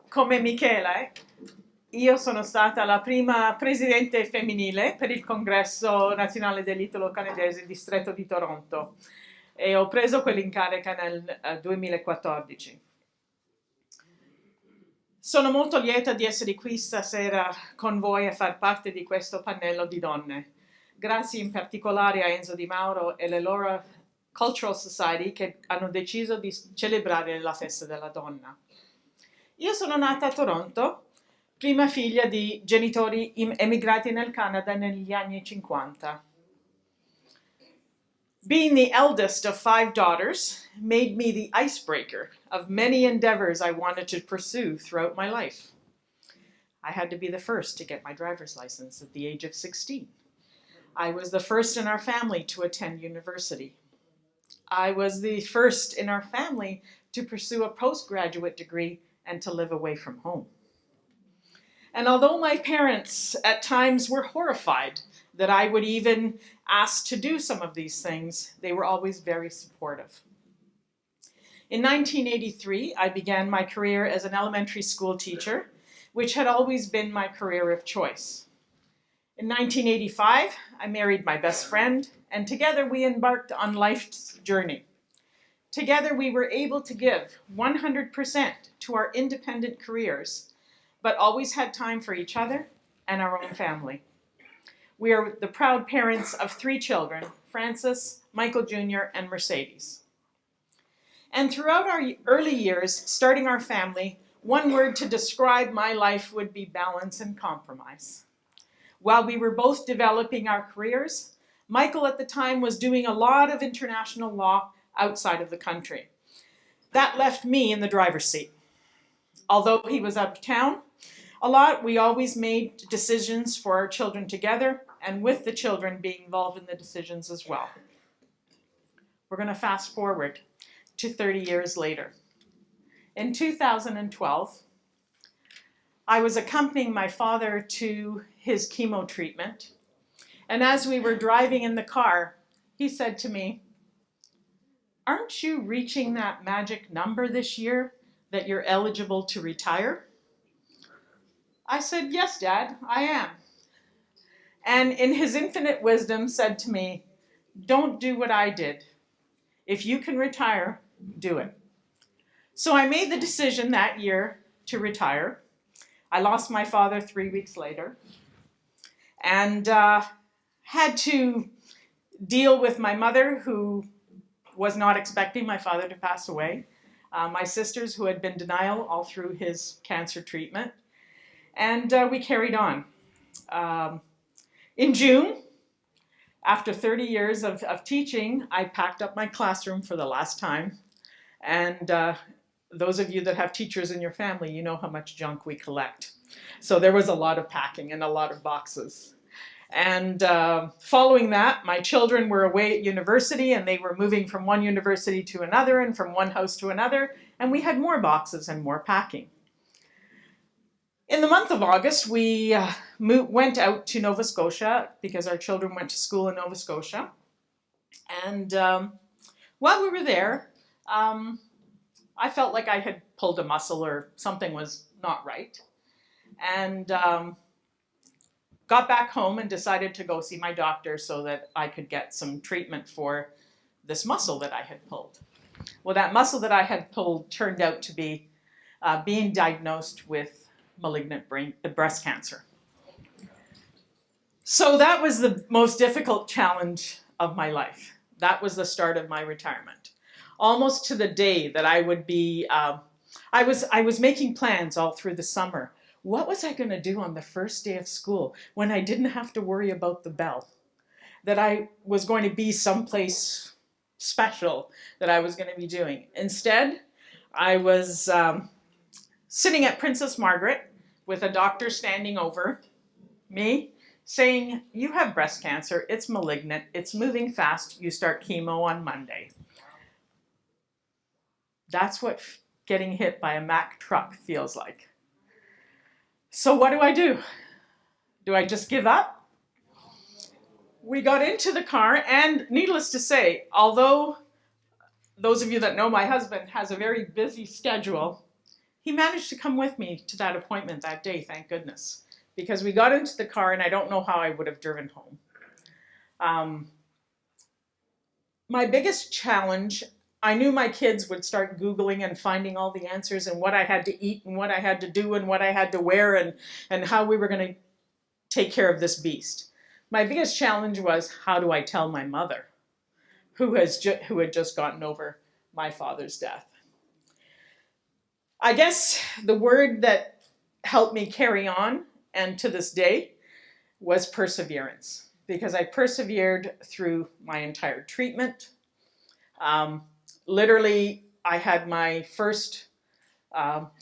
come Michele, io sono stata la prima presidente femminile per il congresso nazionale dell'italo-canadese distretto di Toronto e ho preso quell'incarica nel 2014. Sono molto lieta di essere qui stasera con voi a far parte di questo pannello di donne. Grazie in particolare a Enzo di Mauro e le loro Cultural Society che hanno deciso di celebrare la festa della donna. Io sono nata a Toronto, prima figlia di genitori emigrati nel Canada negli anni 50. Being the eldest of 5 daughters made me the icebreaker of many endeavors I wanted to pursue throughout my life. I had to be the first to get my driver's license at the age of 16. I was the first in our family to attend university. I was the first in our family to pursue a postgraduate degree and to live away from home. And although my parents at times were horrified that I would even ask to do some of these things, they were always very supportive. In 1983, I began my career as an elementary school teacher, which had always been my career of choice. In 1985, I married my best friend, and together we embarked on life's journey. Together we were able to give 100% to our independent careers, but always had time for each other and our own family. We are the proud parents of 3 children, Francis, Michael Jr., and Mercedes. And throughout our early years, starting our family, one word to describe my life would be balance and compromise. While we were both developing our careers, Michael at the time was doing a lot of international law outside of the country. That left me in the driver's seat. Although he was out of town a lot, we always made decisions for our children together, and with the children being involved in the decisions as well. We're going to fast forward to 30 years later. In 2012, I was accompanying my father to his chemo treatment, and as we were driving in the car, he said to me, "Aren't you reaching that magic number this year that you're eligible to retire?" I said, "Yes, Dad, I am." And in his infinite wisdom said to me, "Don't do what I did. If you can retire, do it." So I made the decision that year to retire. I lost my father 3 weeks later and had to deal with my mother, who was not expecting my father to pass away, my sisters, who had been denial all through his cancer treatment, and we carried on. In June, after 30 years of teaching, I packed up my classroom for the last time. And those of you that have teachers in your family, you know how much junk we collect. So there was a lot of packing and a lot of boxes. And following that, my children were away at university, and they were moving from one university to another and from one house to another. And we had more boxes and more packing. In the month of August, we went out to Nova Scotia because our children went to school in Nova Scotia. And while we were there, I felt like I had pulled a muscle or something was not right. And got back home and decided to go see my doctor so that I could get some treatment for this muscle that I had pulled. Well, that muscle that I had pulled turned out to be being diagnosed with malignant breast cancer. So that was the most difficult challenge of my life. That was the start of my retirement. Almost to the day that I would be, I was making plans all through the summer. What was I going to do on the first day of school when I didn't have to worry about the bell? That I was going to be someplace special that I was going to be doing. Instead, I was sitting at Princess Margaret with a doctor standing over me saying, "You have breast cancer, it's malignant, it's moving fast, you start chemo on Monday." That's what getting hit by a Mack truck feels like. So what do? Do I just give up? We got into the car, and needless to say, although those of you that know my husband has a very busy schedule, He managed to come with me to that appointment that day, thank goodness, because we got into the car and I don't know how I would have driven home. My biggest challenge, I knew my kids would start Googling and finding all the answers and what I had to eat and what I had to do and what I had to wear and how we were going to take care of this beast. My biggest challenge was, how do I tell my mother, who had just gotten over my father's death? I guess the word that helped me carry on, and to this day, was perseverance, because I persevered through my entire treatment. Literally, I had my first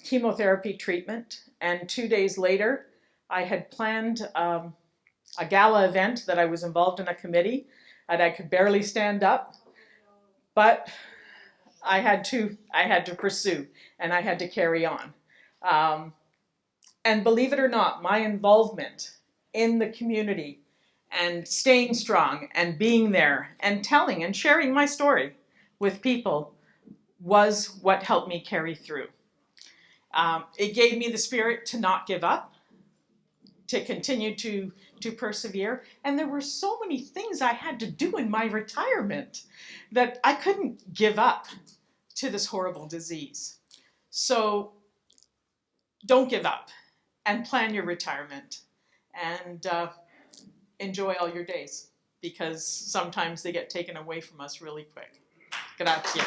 chemotherapy treatment, and 2 days later, I had planned a gala event that I was involved in a committee, and I could barely stand up, but I had to pursue, and I had to carry on. And believe it or not, my involvement in the community and staying strong and being there and telling and sharing my story with people was what helped me carry through. It gave me the spirit to not give up, to continue to persevere. And there were so many things I had to do in my retirement that I couldn't give up to this horrible disease. So don't give up and plan your retirement and enjoy all your days, because sometimes they get taken away from us really quick. Grazie.